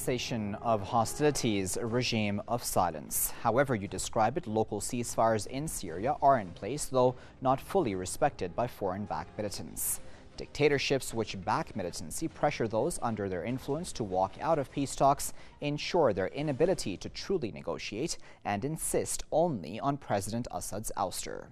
cessation of hostilities, a regime of silence. However you describe it, local ceasefires in Syria are in place, though not fully respected by foreign-backed militants. Dictatorships which back militancy pressure those under their influence to walk out of peace talks, ensure their inability to truly negotiate, and insist only on President Assad's ouster.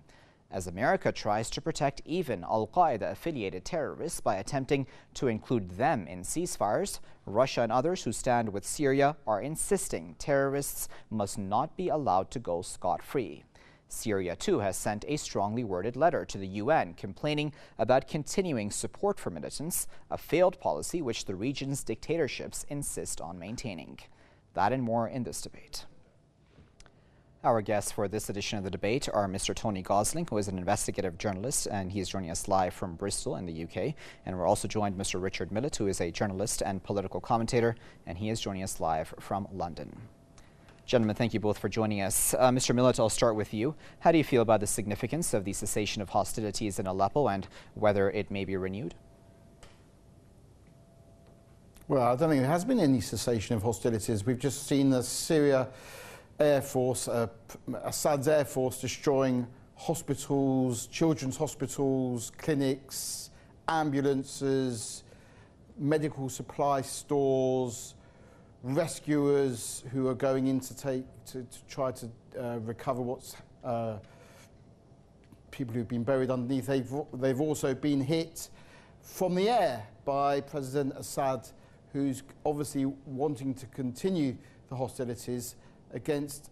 As America tries to protect even al-Qaeda-affiliated terrorists by attempting to include them in ceasefires, Russia and others who stand with Syria are insisting terrorists must not be allowed to go scot-free. Syria, too, has sent a strongly worded letter to the UN complaining about continuing support for militants, a failed policy which the region's dictatorships insist on maintaining. That and more in this debate. Our guests for this edition of the debate are Mr. Tony Gosling, who is an investigative journalist, and he is joining us live from Bristol in the UK. And we're also joined by Mr. Richard Millett, who is a journalist and political commentator, and he is joining us live from London. Gentlemen, thank you both for joining us. Mr. Millett, I'll start with you. How do you feel about the significance of the cessation of hostilities in Aleppo and whether it may be renewed? Well, I don't think there has been any cessation of hostilities. We've just seen the Syria Air Force, Assad's Air Force destroying hospitals, children's hospitals, clinics, ambulances, medical supply stores, rescuers who are going in to try to recover what's people who've been buried underneath. They've also been hit from the air by President Assad, who's obviously wanting to continue the hostilities against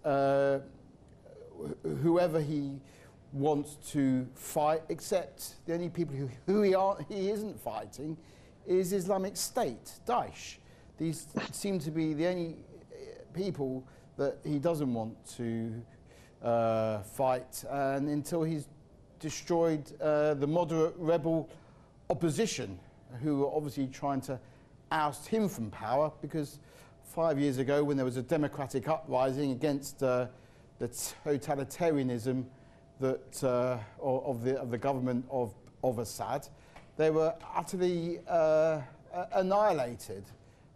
whoever he wants to fight, except the only people he isn't fighting is Islamic State, Daesh. These seem to be the only people that he doesn't want to fight, and until he's destroyed the moderate rebel opposition, who are obviously trying to oust him from power, because 5 years ago, when there was a democratic uprising against the totalitarianism that of the government of Assad, they were utterly annihilated.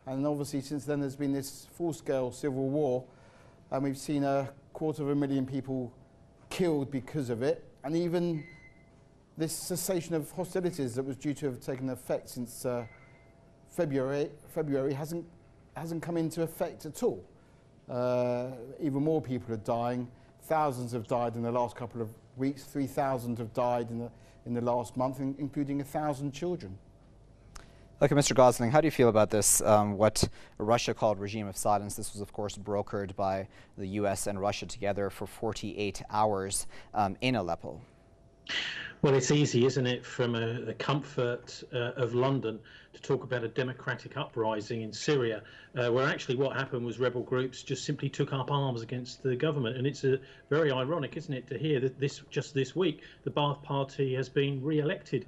And obviously, since then, there's been this full-scale civil war, and we've seen 250,000 people killed because of it. And even this cessation of hostilities that was due to have taken effect since February hasn't come into effect at all. Even more people are dying. Thousands have died in the last couple of weeks. 3,000 have died in the last month, including 1,000 children. Okay, Mr. Gosling, how do you feel about this, what Russia called regime of silence? This was, of course, brokered by the US and Russia together for 48 hours in Aleppo. Well, it's easy, isn't it, from the comfort of London to talk about a democratic uprising in Syria, where actually what happened was rebel groups just simply took up arms against the government. And it's very ironic, isn't it, to hear that just this week the Ba'ath Party has been re-elected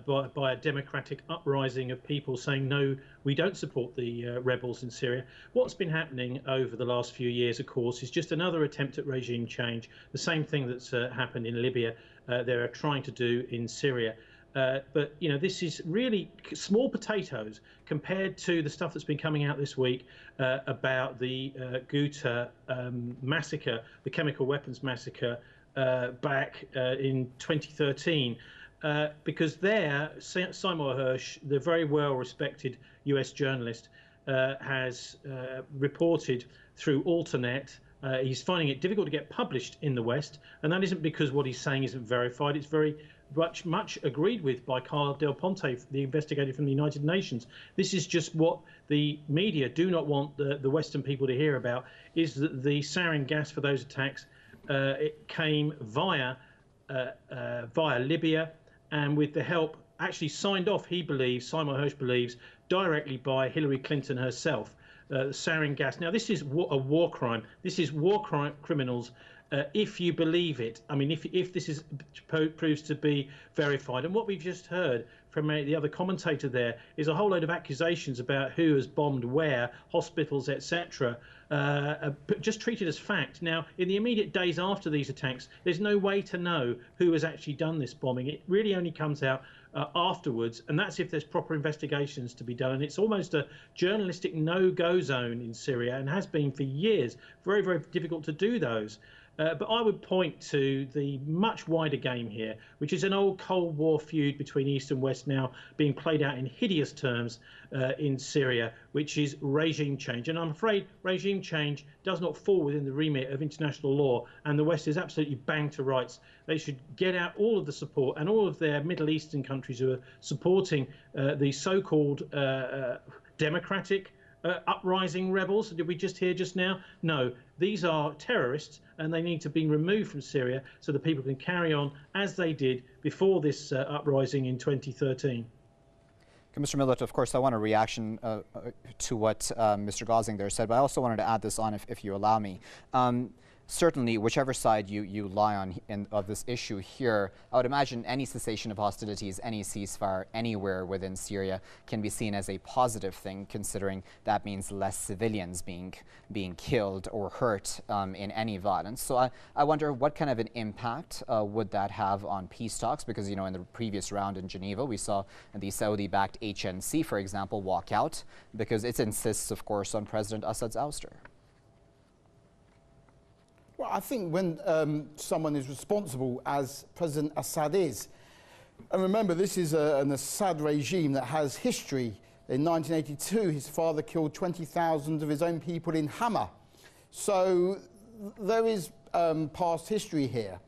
by a democratic uprising of people saying, no, we don't support the rebels in Syria. What's been happening over the last few years, of course, is just another attempt at regime change, the same thing that's happened in Libya. They're trying to do in Syria. But, you know, this is really small potatoes compared to the stuff that's been coming out this week about the Ghouta massacre, the chemical weapons massacre back in 2013. Because there, Seymour Hersh, the very well-respected US journalist, has reported through Alternet. He's finding it difficult to get published in the West, and that isn't because what he's saying isn't verified. It's very much agreed with by Carl Del Ponte, the investigator from the United Nations. This is just what the media do not want the Western people to hear about, is that the sarin gas for those attacks, it came via Libya, and with the help, actually signed off, he believes, Seymour Hersh believes, directly by Hillary Clinton herself. Sarin gas. Now, this is a war crime. This is war criminals, if you believe it. I mean, if this proves to be verified. And what we've just heard from the other commentator there is a whole load of accusations about who has bombed where, hospitals, etc., just treated as fact. Now, in the immediate days after these attacks, there's no way to know who has actually done this bombing. It really only comes out afterwards, and that's if there's proper investigations to be done. And it's almost a journalistic no-go zone in Syria, and has been for years. Very, very difficult to do those. But I would point to the much wider game here, which is an old Cold War feud between East and West now being played out in hideous terms in Syria, which is regime change. And I'm afraid regime change does not fall within the remit of international law, and the West is absolutely banged to rights. They should get out all of the support, and all of their Middle Eastern countries who are supporting the so-called democratic uprising rebels. Did we just hear just now? No, these are terrorists, and they need to be removed from Syria so that people can carry on as they did before this uprising in 2013. Mr. Millett, of course, I want a reaction to what Mr. Gosling there said, but I also wanted to add this on, if you allow me. Certainly, whichever side you lie on of this issue here, I would imagine any cessation of hostilities, any ceasefire anywhere within Syria can be seen as a positive thing, considering that means less civilians being killed or hurt in any violence. So I wonder what kind of an impact would that have on peace talks? Because, you know, in the previous round in Geneva, we saw the Saudi-backed HNC, for example, walk out because it insists, of course, on President Assad's ouster. Well, I think when someone is responsible, as President Assad is, and remember, this is an Assad regime that has history. In 1982, his father killed 20,000 of his own people in Hama. So there is past history here.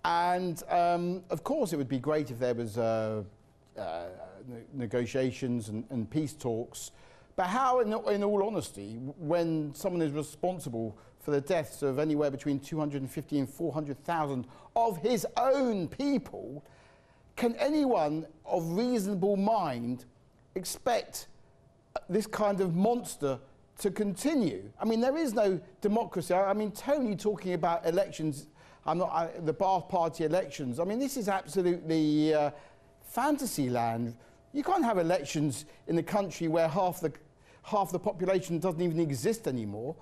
And of course, it would be great if there was negotiations and peace talks. But how, in all honesty, when someone is responsible for the deaths of anywhere between 250 and 400,000 of his own people, can anyone of reasonable mind expect this kind of monster to continue? I mean, there is no democracy. I mean, Tony talking about elections, the Ba'ath Party elections, I mean, this is absolutely fantasy land. You can't have elections in a country where half the population doesn't even exist anymore.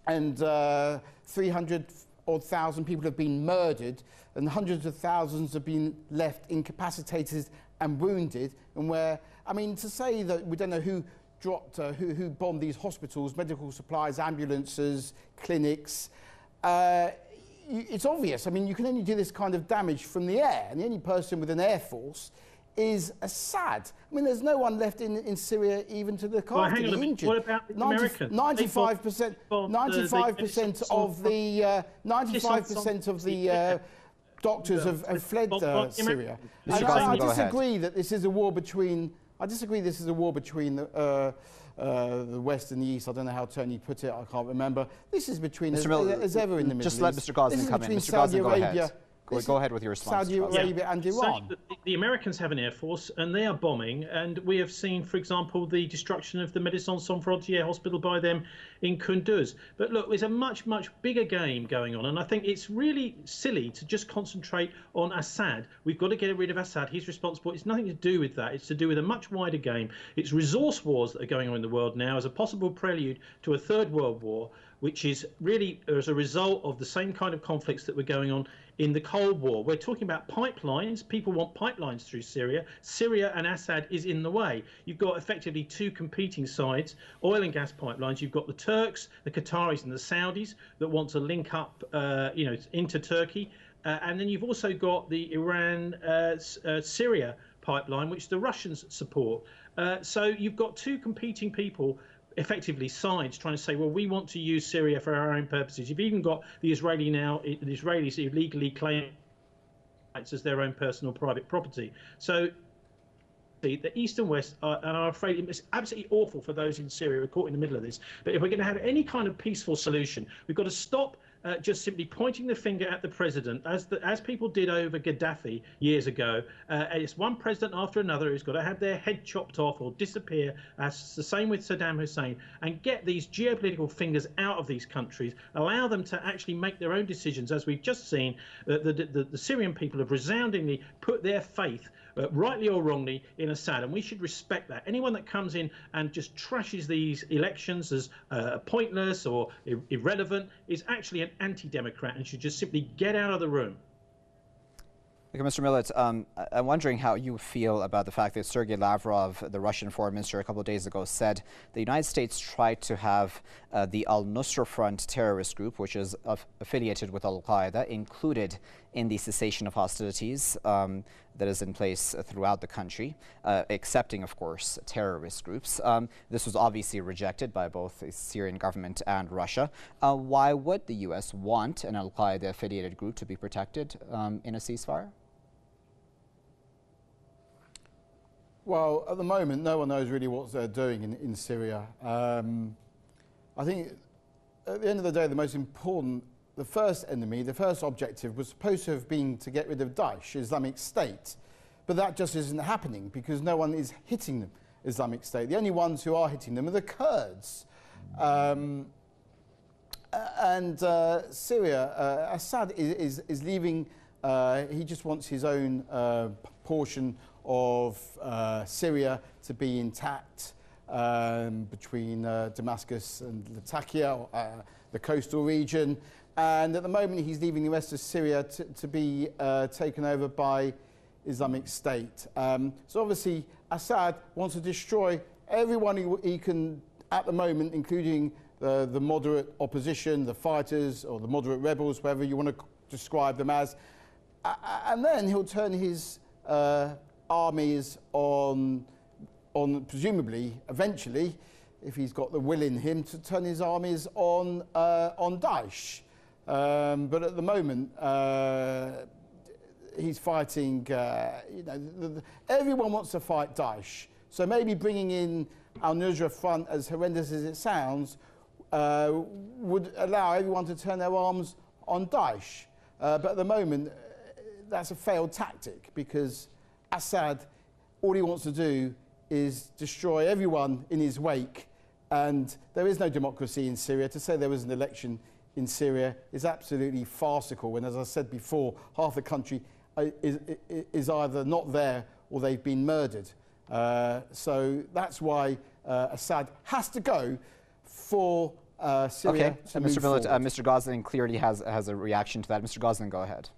And 300,000 people have been murdered, and hundreds of thousands have been left incapacitated and wounded. And where, I mean, to say that we don't know who who bombed these hospitals, medical supplies, ambulances, clinics, it's obvious. I mean, you can only do this kind of damage from the air, and the only person with an air force is Assad. I mean, there's no one left in Syria even to look after the injured. What about the Americans? 95% of the doctors have fled Syria. I disagree that this is a war between. I disagree. This is a war between the West and the East. I don't know how Tony put it. I can't remember. This is between as ever in the Middle East. Just let Mr. Gosling come in. Mr. Gosling, go ahead. Go ahead with your response. Saudi Arabia and Iran. So the Americans have an air force, and they are bombing. And we have seen, for example, the destruction of the Médecins Sans Frontières hospital by them in Kunduz. But look, there's a much, much bigger game going on. And I think it's really silly to just concentrate on Assad. We've got to get rid of Assad. He's responsible. It's nothing to do with that. It's to do with a much wider game. It's resource wars that are going on in the world now as a possible prelude to a third world war, which is really as a result of the same kind of conflicts that were going on in the Cold War. We're talking about pipelines. People want pipelines through Syria. Syria and Assad is in the way. You've got effectively two competing sides, oil and gas pipelines. You've got the Turks, the Qataris and the Saudis that want to link up into Turkey. And then you've also got the Iran-Syria pipeline, which the Russians support. So you've got two competing people, effectively sides, trying to say, well, we want to use Syria for our own purposes. You've even got the Israelis who legally claim rights as their own personal private property. So the East and West are, and I'm afraid it's absolutely awful for those in Syria who are caught in the middle of this. But if we're going to have any kind of peaceful solution, we've got to stop just simply pointing the finger at the president, as people did over Gaddafi years ago. It's one president after another who's got to have their head chopped off or disappear. As the same with Saddam Hussein, and get these geopolitical fingers out of these countries, allow them to actually make their own decisions. As we've just seen, the Syrian people have resoundingly put their faith, rightly or wrongly, in Assad, and we should respect that. Anyone that comes in and just trashes these elections as pointless or irrelevant is actually an anti-democrat and should just simply get out of the room. Okay, Mr. Millett, I'm wondering how you feel about the fact that Sergei Lavrov, the Russian foreign minister, a couple of days ago said the United States tried to have the al-Nusra Front terrorist group, which is affiliated with al-Qaeda, included in the cessation of hostilities that is in place throughout the country, excepting, of course, terrorist groups. This was obviously rejected by both the Syrian government and Russia. Why would the U.S. want an al-Qaeda affiliated group to be protected in a ceasefire? Well, at the moment, no one knows really what they're doing in Syria. I think at the end of the day, the most important, the first enemy, the first objective was supposed to have been to get rid of Daesh, Islamic State. But that just isn't happening because no one is hitting them, Islamic State. The only ones who are hitting them are the Kurds. Syria, Assad is leaving, he just wants his own portion of Syria to be intact between Damascus and Latakia, the coastal region. And at the moment, he's leaving the rest of Syria to be taken over by Islamic State. So obviously, Assad wants to destroy everyone he can at the moment, including the moderate opposition, the fighters, or the moderate rebels, whatever you want to describe them as. And then he'll turn his armies on presumably, eventually, if he's got the will in him, to turn his armies on Daesh. But at the moment, he's fighting, everyone wants to fight Daesh. So maybe bringing in al-Nusra Front, as horrendous as it sounds, would allow everyone to turn their arms on Daesh. But at the moment, that's a failed tactic because Assad, all he wants to do is destroy everyone in his wake. And there is no democracy in Syria. To say there was an election in Syria is absolutely farcical. And as I said before, half the country is either not there or they've been murdered. So that's why Assad has to go for Syria to move forward. Mr. Gosling clearly has a reaction to that. Mr. Gosling, go ahead.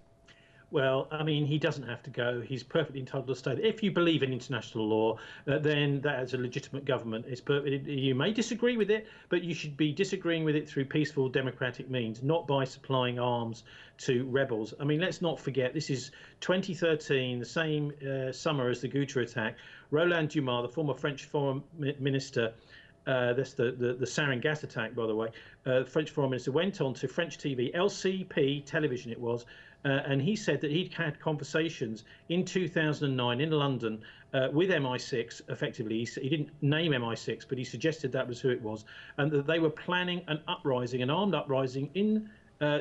Well, I mean, he doesn't have to go. He's perfectly entitled to stay. If you believe in international law, then that is a legitimate government. You may disagree with it, but you should be disagreeing with it through peaceful democratic means, not by supplying arms to rebels. I mean, let's not forget, this is 2013, the same summer as the Ghouta attack. Roland Dumas, the former French foreign minister, that's the Sarin gas attack, by the way, French foreign minister, went on to French TV, LCP television it was, and he said that he'd had conversations in 2009 in London with MI6, effectively. He didn't name MI6, but he suggested that was who it was, and that they were planning an uprising, an armed uprising in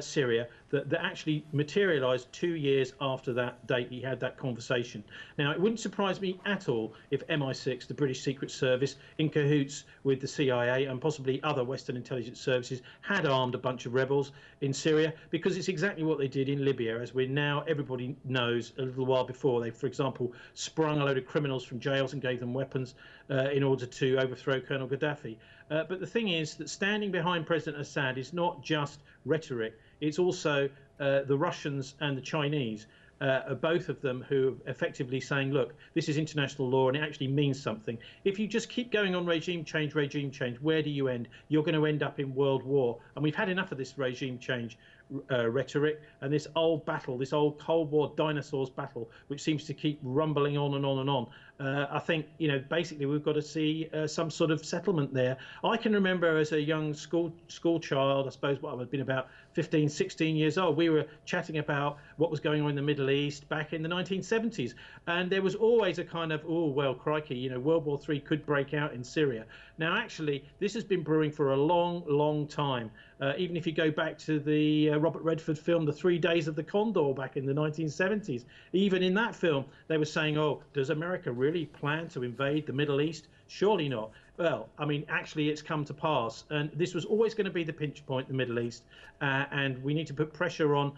Syria that actually materialised 2 years after that date he had that conversation. Now, it wouldn't surprise me at all if MI6, the British Secret Service, in cahoots with the CIA and possibly other Western intelligence services, had armed a bunch of rebels in Syria, because it's exactly what they did in Libya, as everybody knows. A little while before, they, for example, sprung a load of criminals from jails and gave them weapons in order to overthrow Colonel Gaddafi. But the thing is that standing behind President Assad is not just rhetoric. It's also the Russians and the Chinese, both of them, who are effectively saying, look, this is international law and it actually means something. If you just keep going on regime change, where do you end? You're going to end up in world war. And we've had enough of this regime change rhetoric and this old battle, this old Cold War dinosaurs battle, which seems to keep rumbling on and on and on. I think, basically we've got to see some sort of settlement there. I can remember as a young school child, I suppose, I've been about 15, 16 years old, we were chatting about what was going on in the Middle East back in the 1970s. And there was always a kind of, oh, well, crikey, World War III could break out in Syria. Now, actually, this has been brewing for a long, long time. Even if you go back to the Robert Redford filmed The 3 Days of the Condor back in the 1970s. Even in that film, they were saying, oh, does America really plan to invade the Middle East? Surely not. Well, I mean, actually, it's come to pass. And this was always going to be the pinch point, the Middle East. And we need to put pressure on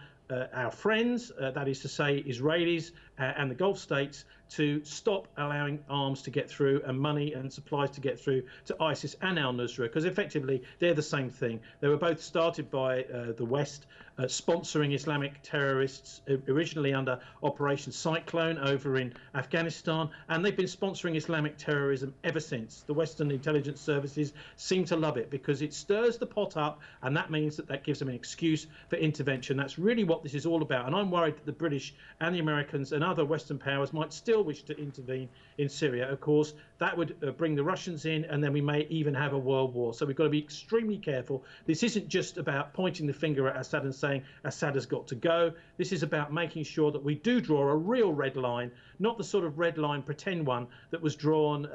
our friends, that is to say Israelis and the Gulf states, to stop allowing arms to get through and money and supplies to get through to ISIS and al-Nusra, because effectively they're the same thing. They were both started by the West, sponsoring Islamic terrorists originally under Operation Cyclone over in Afghanistan, and they've been sponsoring Islamic terrorism ever since. The Western intelligence services seem to love it because it stirs the pot up, and that means that gives them an excuse for intervention. That's really what this is all about, and I'm worried that the British and the Americans and other Western powers might still wish to intervene in Syria. Of course, that would bring the Russians in, and then we may even have a world war. So we've got to be extremely careful. This isn't just about pointing the finger at Assad and saying Assad has got to go. This is about making sure that we do draw a real red line, not the sort of red line pretend one that was drawn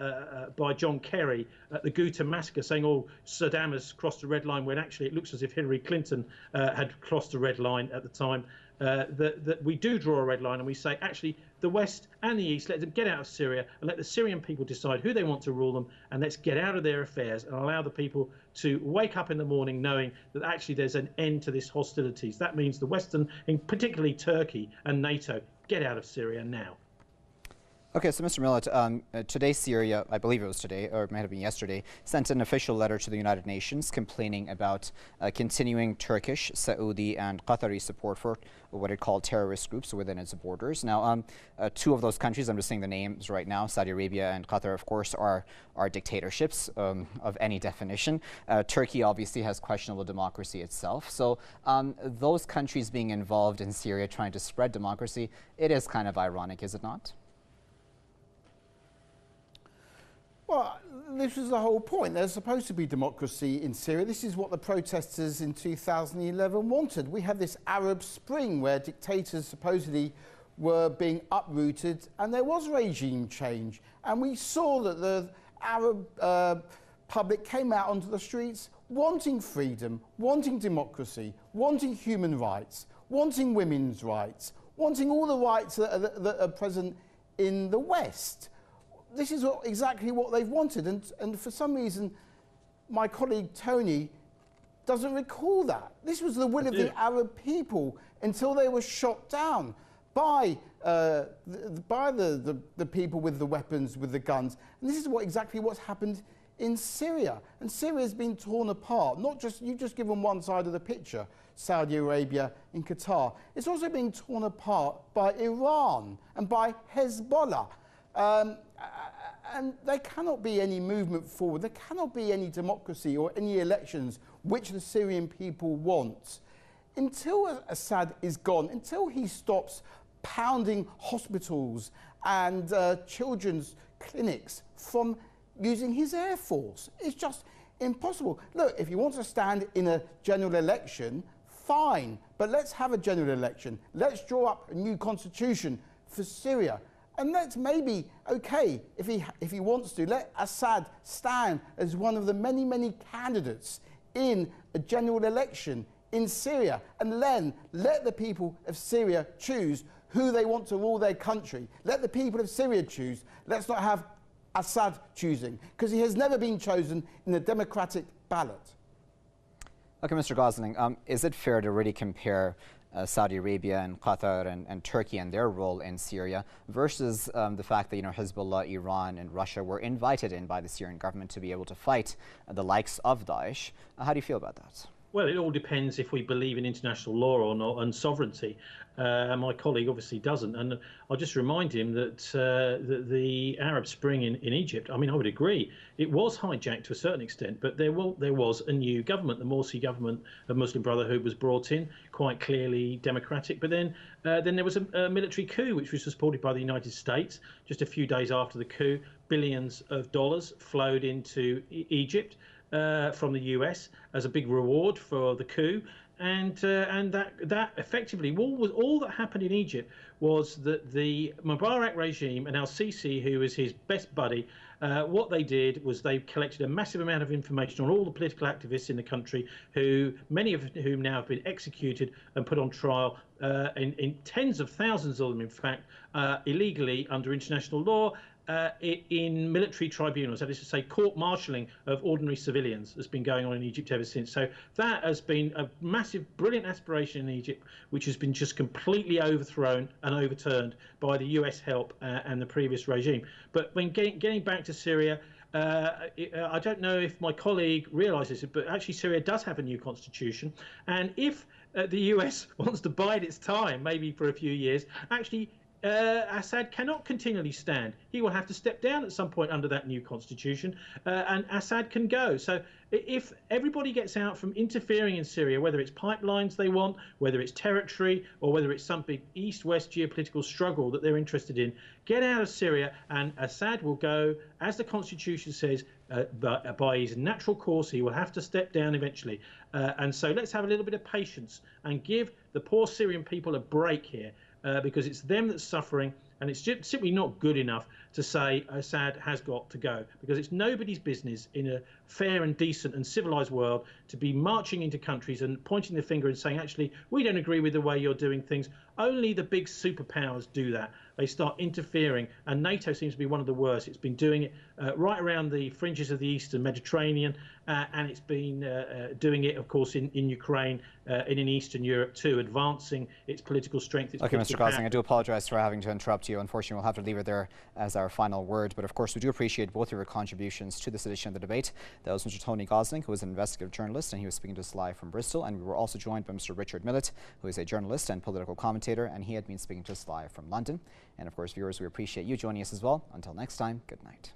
by John Kerry at the Ghouta massacre, saying, oh, Saddam has crossed the red line, when actually it looks as if Hillary Clinton had crossed the red line at the time. That we do draw a red line and we say, actually, the West and the East, let them get out of Syria and let the Syrian people decide who they want to rule them, and let's get out of their affairs and allow the people to wake up in the morning knowing that actually there's an end to this hostilities. That means the Western, and particularly Turkey and NATO, get out of Syria now. Okay, so Mr. Millett, today Syria, I believe it was today, or it might have been yesterday, sent an official letter to the United Nations complaining about continuing Turkish, Saudi and Qatari support for what it called terrorist groups within its borders. Now, two of those countries, I'm just saying the names right now, Saudi Arabia and Qatar, of course, are dictatorships of any definition. Turkey obviously has questionable democracy itself. So those countries being involved in Syria trying to spread democracy, it is kind of ironic, is it not? Well, this was the whole point. There's supposed to be democracy in Syria. This is what the protesters in 2011 wanted. We had this Arab Spring where dictators supposedly were being uprooted and there was regime change. And we saw that the Arab public came out onto the streets wanting freedom, wanting democracy, wanting human rights, wanting women's rights, wanting all the rights that are present in the West. This is exactly what they've wanted, and for some reason my colleague Tony doesn't recall that. This was the will of the Arab people until they were shot down by the people with the weapons, with the guns. And this is exactly what's happened in Syria. And Syria's been torn apart. Not just, you've just given one side of the picture, Saudi Arabia and Qatar. It's also being torn apart by Iran and by Hezbollah. And there cannot be any movement forward. There cannot be any democracy or any elections which the Syrian people want. Until Assad is gone, until he stops pounding hospitals and children's clinics from using his air force, it's just impossible. Look, if you want to stand in a general election, fine, but let's have a general election. Let's draw up a new constitution for Syria. And let's maybe, okay, if he wants to, let Assad stand as one of the many, many candidates in a general election in Syria. And then let the people of Syria choose who they want to rule their country. Let the people of Syria choose. Let's not have Assad choosing, because he has never been chosen in a democratic ballot. Okay, Mr. Gosling, is it fair to really compare Saudi Arabia and Qatar and Turkey and their role in Syria versus the fact that, Hezbollah, Iran and Russia were invited in by the Syrian government to be able to fight the likes of Daesh? How do you feel about that? Well, it all depends if we believe in international law or not and sovereignty. My colleague obviously doesn't. And I'll just remind him that the Arab Spring in Egypt, I mean, I would agree, it was hijacked to a certain extent, but there was a new government. The Morsi government of Muslim Brotherhood was brought in, quite clearly democratic. But then there was a military coup, which was supported by the United States. Just a few days after the coup, billions of dollars flowed into Egypt from the US as a big reward for the coup. and that effectively all that happened in Egypt was that the Mubarak regime and al-Sisi, who was his best buddy, what they did was they collected a massive amount of information on all the political activists in the country, many of whom now have been executed and put on trial, in tens of thousands of them, in fact, illegally under international law. In military tribunals, that is to say, court-martialing of ordinary civilians, has been going on in Egypt ever since. So that has been a massive, brilliant aspiration in Egypt, which has been just completely overthrown and overturned by the US help and the previous regime. But when getting back to Syria, I don't know if my colleague realises it, but actually Syria does have a new constitution, and if the US wants to bide its time, maybe for a few years, actually Assad cannot continually stand. He will have to step down at some point under that new constitution, and Assad can go. So if everybody gets out from interfering in Syria, whether it's pipelines they want, whether it's territory, or whether it's some big east-west geopolitical struggle that they're interested in, get out of Syria, and Assad will go, as the constitution says, by his natural course. He will have to step down eventually. And so let's have a little bit of patience and give the poor Syrian people a break here. Because it's them that's suffering, and it's just simply not good enough to say Assad has got to go, because it's nobody's business in a fair and decent and civilized world to be marching into countries and pointing the finger and saying, actually, we don't agree with the way you're doing things. Only the big superpowers do that. They start interfering, and NATO seems to be one of the worst. It's been doing it right around the fringes of the Eastern Mediterranean, and it's been doing it, of course, in Ukraine and in Eastern Europe too, advancing its political strength. Okay, Mr. Gosling, I do apologise for having to interrupt you. Unfortunately, we'll have to leave it there as our final word. But of course, we do appreciate both of your contributions to this edition of the debate. That was Mr. Tony Gosling, who is an investigative journalist, and he was speaking to us live from Bristol. And we were also joined by Mr. Richard Millett, who is a journalist and political commentator, and he had been speaking to us live from London. And of course, viewers, we appreciate you joining us as well. Until next time, good night.